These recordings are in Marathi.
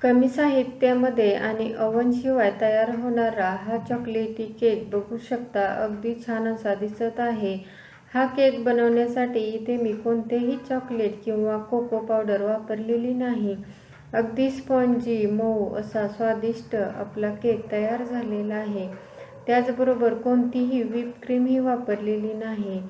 कमी साहित्यामध्ये आणि ओव्हनशिवाय तयार होणारा हा चॉकलेटी केक बघू शकता, अगदी छान असा दिसत आहे। हा केक बनवण्यासाठी इथे मी कोणतेही चॉकलेट किंवा कोको पावडर वापरलेली नाही। अगदी स्पॉन्जी मऊ असा स्वादिष्ट आपला केक तयार झालेला आहे। त्याचबरोबर कोणतीही व्हिप क्रीमही वापरलेली नाही,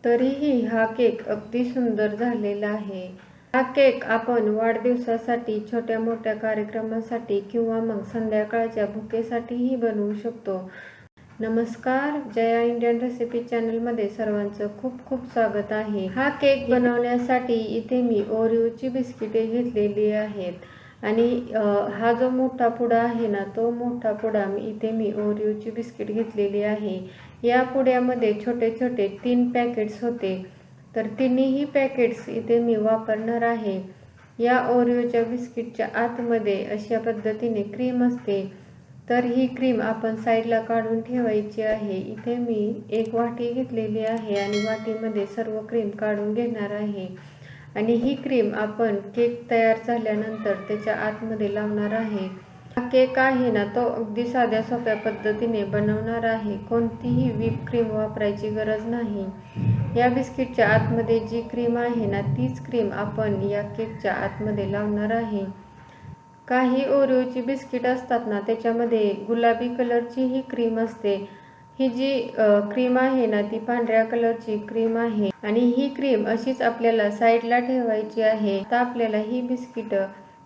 तरीही हा केक अगदी सुंदर झालेला आहे। हा केक आपण वाढदिवसासाठी, छोट्या मोठ्या कार्यक्रमासाठी किंवा मग संध्याकाळच्या भुकेसाठीही बनवू शकतो। नमस्कार, जया इंडियन रेसिपी चॅनलमध्ये सर्वांचं खूप खूप स्वागत आहे। हा केक बनवण्यासाठी इथे मी ओरिओची बिस्किटे घेतलेली आहेत आणि हा जो मोठा पुडा आहे ना, तो मोठा पुडा इथे मी ओरिओची बिस्किट घेतलेली आहे। या पुड्यामध्ये छोटे छोटे 3 पॅकेट्स होते, तर तिन्ही पॅकेट्स इथे मी वापरणार आहे। या ओरिओच्या बिस्किटच्या आतमध्ये अशा पद्धतीने क्रीम असते, तर ही क्रीम आपण साईडला काढून ठेवायची आहे। इथे मी एक वाटी घेतलेली आहे आणि वाटीमध्ये सर्व क्रीम काढून घेणार आहे आणि ही क्रीम आपण केक तयार झाल्यानंतर त्याच्या आतमध्ये लावणार आहे। हा केक आहे ना, तो अगदी साध्या सोप्या पद्धतीने बनवणार आहे। कोणतीही व्हिप क्रीम वापरायची गरज नाही। या बिस्किटच्या आतमध्ये जी क्रीम आहे ना, तीच क्रीम आपण या केकच्या आतमध्ये लावणार आहे। काही ओरिओची बिस्किट असतात ना, त्याच्यामध्ये गुलाबी कलरची ही क्रीम असते। ही जी क्रीम आहे ना, ती पांढऱ्या कलरची क्रीम आहे आणि ही क्रीम अशीच आपल्याला साईडला ठेवायची आहे। आता आपल्याला ही बिस्किट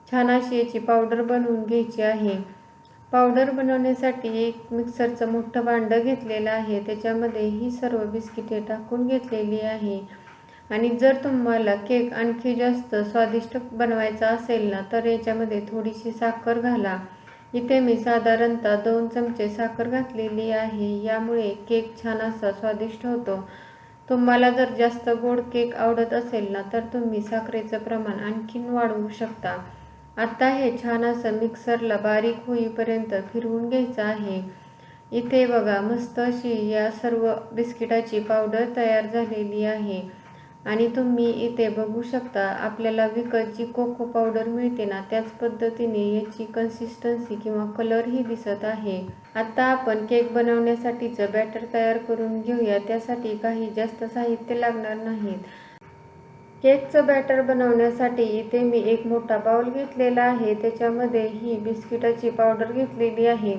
छान अशी याची पावडर बनवून घ्यायची आहे। पावडर बनवण्यासाठी एक मिक्सरचं मोठं भांडं घेतलेलं आहे, त्याच्यामध्ये ही सर्व बिस्किटे टाकून घेतलेली आहे। आणि जर तुम्हाला केक आणखी जास्त स्वादिष्ट बनवायचा असेल ना, तर याच्यामध्ये थोडीशी साखर घाला। इथे मी साधारणतः 2 चमचे साखर घातलेली आहे, यामुळे केक छान असा स्वादिष्ट होतो। तुम्हाला जर जास्त गोड केक आवडत असेल ना, तर तुम्ही साखरेचं प्रमाण आणखीन वाढवू शकता। आता हे छान असं मिक्सरला बारीक होईपर्यंत फिरवून घ्यायचं आहे। इथे बघा, मस्त अशी या सर्व बिस्किटाची पावडर तयार झालेली आहे आणि तुम्ही इथे बघू शकता, आपल्याला विकत जी कोको पावडर मिळते ना, त्याच पद्धतीने याची कन्सिस्टन्सी किंवा कलरही दिसत आहे। आता आपण केक बनवण्यासाठीचं बॅटर तयार करून घेऊया। त्यासाठी काही जास्त साहित्य लागणार नाहीत। केकचं बॅटर बनवण्यासाठी इथे मी एक मोठा बाउल घेतलेला आहे, त्याच्यामध्ये ही बिस्किटाची पावडर घेतलेली आहे।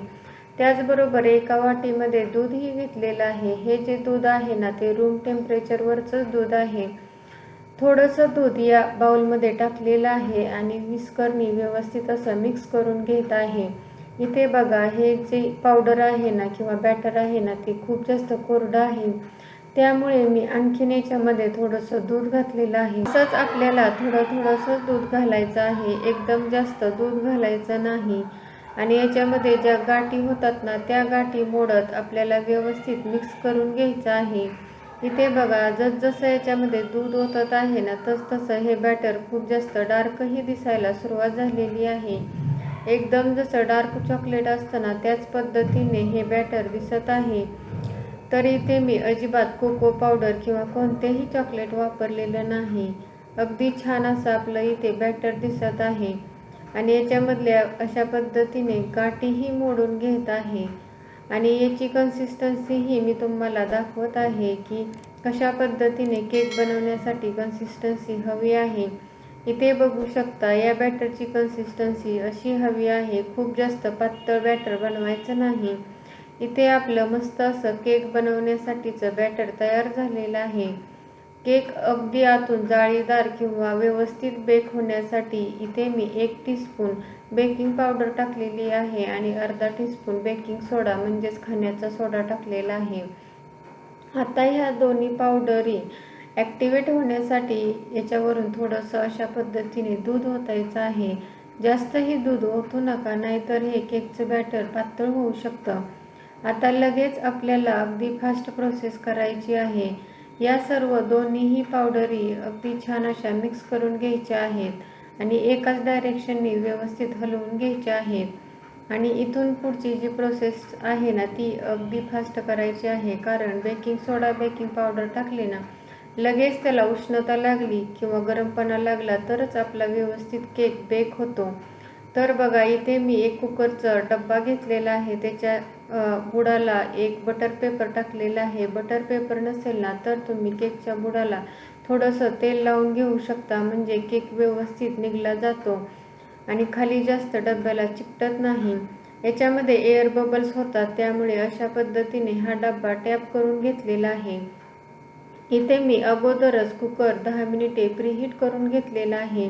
त्याचबरोबर एका वाटीमध्ये दूधही घेतलेलं आहे। हे जे दूध आहे ना, ते रूम टेम्परेचरवरचं दूध आहे। थोडंसं दूध या बाउलमध्ये टाकलेलं आहे आणि विस्करनी व्यवस्थित असं मिक्स करून घेत आहे। इथे बघा, हे जे पावडर आहे ना किंवा बॅटर आहे ना, ते खूप जास्त कोरडं आहे, त्यामुळे मी आणखीन याच्यामध्ये थोडंसं दूध घातलेलं आहे। असंच आपल्याला थोडंसं दूध घालायचं आहे, एकदम जास्त दूध घालायचं नाही। आणि याच्यामध्ये ज्या गाठी होतात ना, त्या गाठी मोडत आपल्याला व्यवस्थित मिक्स करून घ्यायचं आहे। इथे बघा, जसजसं याच्यामध्ये दूध ओतत आहे ना, तसतसं हे बॅटर खूप जास्त डार्कही दिसायला सुरुवात झालेली आहे। एकदम जसं डार्क चॉकलेट असतं ना, त्याच पद्धतीने हे बॅटर दिसत आहे। तर इथे मी अजिबात कोको पावडर किंवा कोणतेही चॉकलेट वापरलेलं नाही। अगदी छान असं आपलं इथे बॅटर दिसत आहे आणि याच्यामधल्या अशा पद्धतीने गाठीही मोडून घेत आहे आणि याची कन्सिस्टन्सीही मी तुम्हाला दाखवत आहे की कशा पद्धतीने केक बनवण्यासाठी कन्सिस्टन्सी हवी आहे। इथे बघू शकता, या बॅटरची कन्सिस्टन्सी अशी हवी आहे, खूप जास्त पातळ बॅटर बनवायचं नाही। इथे आपलं मस्त असं केक बनवण्यासाठीचं बॅटर तयार झालेलं आहे। केक अगदी आतून जाळीदार किंवा व्यवस्थित बेक होण्यासाठी इथे मी 1 टीस्पून बेकिंग पावडर टाकलेली आहे आणि अर्धा टीस्पून बेकिंग सोडा म्हणजेच खाण्याचा सोडा टाकलेला आहे। आता ह्या दोन्ही पावडरी ॲक्टिवेट होण्यासाठी याच्यावरून थोडंसं अशा पद्धतीने दूध ओतायचं आहे। जास्तही दूध ओतू नका, नाहीतर हे केकचं बॅटर पातळ होऊ शकतं। आता लगेच आपल्याला अगदी फास्ट प्रोसेस करायची आहे। या सर्व दोन्हीही पावडरी अगदी छान अशा मिक्स करून घ्यायच्या आहेत आणि एकाच डायरेक्शनने व्यवस्थित हलवून घ्यायच्या आहेत। आणि इथून पुढची जी प्रोसेस आहे ना, ती अगदी फास्ट करायची आहे, कारण बेकिंग सोडा, बेकिंग पावडर टाकले ना, लगेच त्याला उष्णता लागली किंवा गरमपणा लागला तरच आपला व्यवस्थित केक बेक होतो। तर बघा, इथे मी एक कुकरचा डब्बा घेतलेला आहे. त्याच्या बुडाला एक बटर पेपर टाकलेला आहे. बटर पेपर नसेल ना तर तुम्ही केकच्या बुडाला थोडंसं तेल लावून घेऊ शकता, म्हणजे केक व्यवस्थित निघला जातो आणि खाली जास्त डब्याला चिकटत नाही. याच्यामध्ये एअर बबल्स होतात, त्यामुळे अशा पद्धतीने हा डब्बा टॅप करून घेतलेला आहे. इथे मी अगोदरच कुकर 10 मिनिटे प्रीहीट करून घेतलेला आहे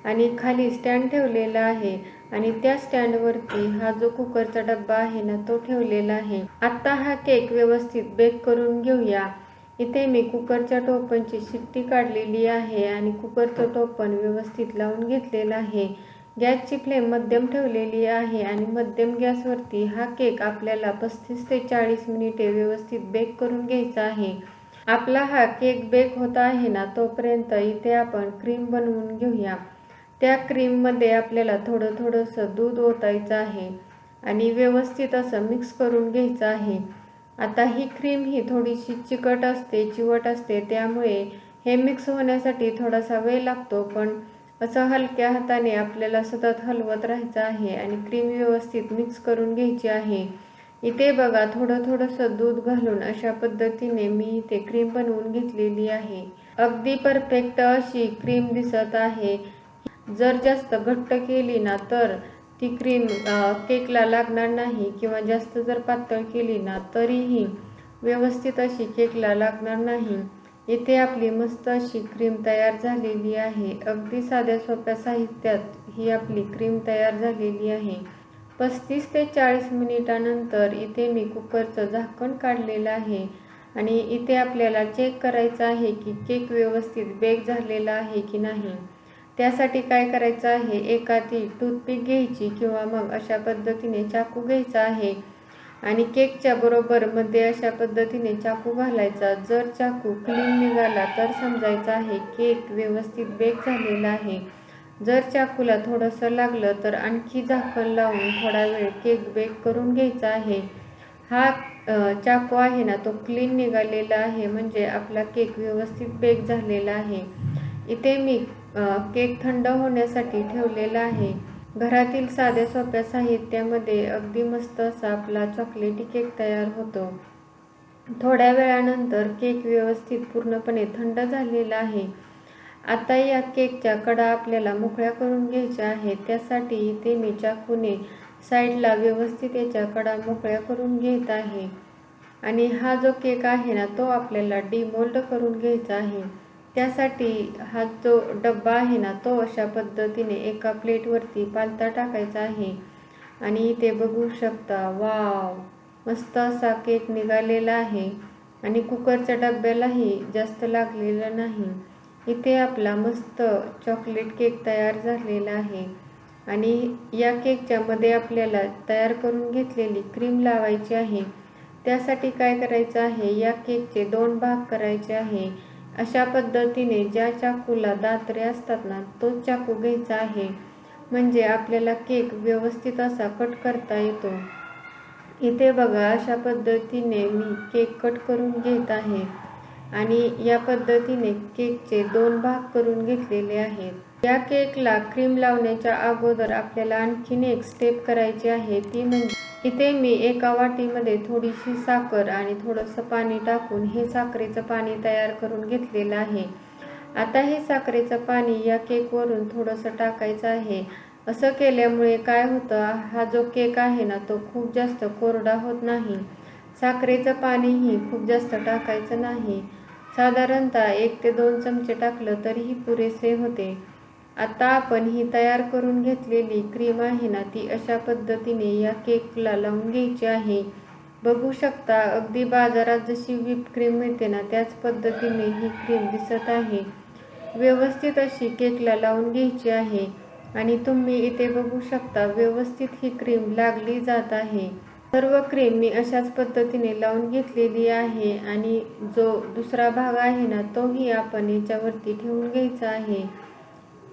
आणि खाली स्टँड ठेवलेला आहे आणि त्या स्टँडवरती हा जो कुकरचा डब्बा आहे ना तो ठेवलेला आहे. आता हा केक व्यवस्थित बेक करून घेऊया. इथे मी कुकरच्या टोपणची शिट्टी काढलेली आहे आणि कुकरचं टोपण व्यवस्थित लावून घेतलेलं आहे. गॅसची फ्लेम मध्यम ठेवलेली आहे आणि मध्यम गॅसवरती हा केक आपल्याला 35 ते 40 मिनिटे व्यवस्थित बेक करून घ्यायचा आहे. आपला हा केक बेक होत आहे ना तोपर्यंत इथे आपण क्रीम बनवून घेऊया. त्या क्रीममध्ये आपल्याला थोडंसं दूध ओतायचं आहे आणि व्यवस्थित असं मिक्स करून घ्यायचं आहे. आता ही क्रीम ही थोडीशी चिवट असते, त्यामुळे हे मिक्स होण्यासाठी थोडासा वेळ लागतो, पण असं हलक्या हाताने आपल्याला सतत हलवत राहायचं आहे आणि क्रीम व्यवस्थित मिक्स करून घ्यायची आहे. इथे बघा, थोडंसं दूध घालून अशा पद्धतीने मी इथे क्रीम बनवून घेतलेली आहे. अगदी परफेक्ट अशी क्रीम दिसत आहे. जर जास्त घट्ट केली ना तर ती क्रीम केकला लागणार नाही, किंवा जास्त जर पातळ केली ना तरीही व्यवस्थित अशी केकला लागणार नाही. इथे आपली मस्त अशी क्रीम तयार झालेली आहे. अगदी साध्या सोप्या साहित्यात ही आपली क्रीम तयार झालेली आहे. 35 ते 40 मिनिटानंतर इथे मी कुकरचं झाकण काढलेलं आहे आणि इथे आपल्याला चेक करायचं आहे की केक व्यवस्थित बेक झालेला आहे की नाही. त्यासाठी काय करायचं आहे, एखादी टूथपिक घ्यायची किंवा मग अशा पद्धतीने चाकू घ्यायचा आहे आणि केकच्या बरोबर मध्ये अशा पद्धतीने चाकू घालायचा. जर चाकू क्लीन निघाला तर समजायचं आहे केक व्यवस्थित बेक झालेला आहे. जर चाकूला थोडंसं लागलं तर आणखी झाकण लावून थोडा वेळ केक बेक करून घ्यायचा आहे. हा चाकू आहे ना तो क्लीन निघालेला आहे, म्हणजे आपला केक व्यवस्थित बेक झालेला आहे. इथे मी केक थंड होण्यासाठी ठेवलेला आहे. घरातील साध्या सोप्या साहित्यामध्ये अगदी मस्त असा आपला चॉकलेटी केक तयार होतो. थोड्या वेळानंतर केक व्यवस्थित पूर्णपणे थंड झालेला आहे. आता या केकच्या कडा आपल्याला मोकळ्या करून घ्यायच्या आहेत. त्यासाठी इथे मी चाकूने साईडला व्यवस्थित याच्या कडा मोकळ्या करून घेत आहे आणि हा जो केक आहे ना तो आपल्याला डिमोल्ड करून घ्यायचा आहे. त्यासाठी हा जो डब्बा आहे ना तो अशा पद्धतीने एका प्लेटवरती पालथा टाकायचा आहे आणि इथे बघू शकता, वाव, मस्त असा केक निघालेला आहे आणि कुकरच्या डब्यालाही जास्त लागलेला नाही. इथे आपला मस्त चॉकलेट केक तयार झालेला आहे आणि या केकच्या मध्ये आपल्याला तयार करून घेतलेली क्रीम लावायची आहे. त्यासाठी काय करायचं आहे, या केकचे 2 भाग करायचे आहे. अशा पद्धतीने ज्या चाकूला दात्रे असतात ना तोच चाकू घ्यायचा आहे, म्हणजे आपल्याला केक व्यवस्थित असा कट करता येतो. इथे बघा, अशा पद्धतीने मी केक कट करून घेत आहे आणि या पद्धतीने केकचे 2 भाग करून घेतलेले आहेत. या केकला क्रीम लावण्याच्या अगोदर आपल्याला आणखीन एक स्टेप करायची आहे, ती म्हणजे इथे मी एका वाटीमध्ये थोडीशी साखर आणि थोडंसं पाणी टाकून हे साखरेचं पाणी तयार करून घेतलेलं आहे. आता हे साखरेचं पाणी या केकवरून थोडंसं टाकायचं आहे. असं केल्यामुळे काय होतं, हा जो केक आहे ना तो खूप जास्त कोरडा होत नाही. साखरेचं पाणीही खूप जास्त टाकायचं नाही. साधारणतः 1 ते 2 चमचे टाकलं तरीही पुरेसे होते. आता आपण ही तयार करून घेतलेली क्रीम आहे ना ती अशा पद्धतीने या केकला लावून घ्यायची आहे. बघू शकता, अगदी बाजारात जशी व्हिप क्रीम मिळते ना त्याच पद्धतीने ही क्रीम दिसत आहे. व्यवस्थित अशी केकला लावून घ्यायची आहे आणि तुम्ही इथे बघू शकता व्यवस्थित ही क्रीम लागली जात आहे. सर्व क्रीम मी अशाच पद्धतीने लावून घेतलेली आहे आणि जो दुसरा भाग आहे ना तोही आपण याच्यावरती ठेवून घ्यायचा आहे.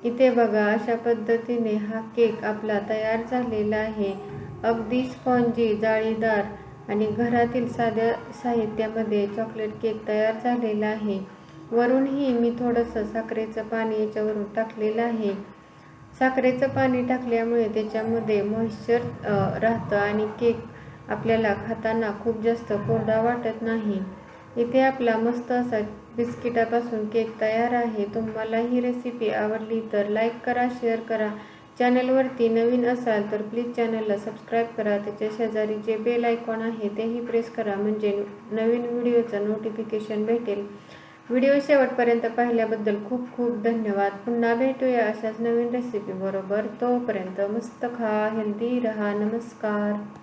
इथे बघा, अशा पद्धतीने हा केक आपला तयार झालेला आहे. अगदी स्पॉन्जी, जाळीदार आणि घरातील साध्या साहित्यामध्ये चॉकलेट केक तयार झालेला आहे. वरूनही मी थोडंसं साखरेचं पाणी याच्यावरून टाकलेलं आहे. साखरेचं पाणी टाकल्यामुळे त्याच्यामध्ये मॉइश्चर राहतं आणि केक आपल्याला खाताना खूप जास्त कोरडा वाटत नाही. इथे आपला मस्त असा बिस्किटापासून केक तयार आहे. तुम्हाला ही रेसिपी आवडली तर लाईक करा, शेअर करा. चॅनलवरती नवीन असाल तर प्लीज चॅनलला सबस्क्राईब करा. त्याच्या शेजारी जे बेल आयकॉन आहे तेही प्रेस करा, म्हणजे नवीन व्हिडिओचं नोटिफिकेशन भेटेल. व्हिडिओ शेवटपर्यंत पाहिल्याबद्दल खूप खूप धन्यवाद. पुन्हा भेटूया अशाच नवीन रेसिपी बरोबर. तोपर्यंत मस्त खा, हेल्दी रहा. नमस्कार.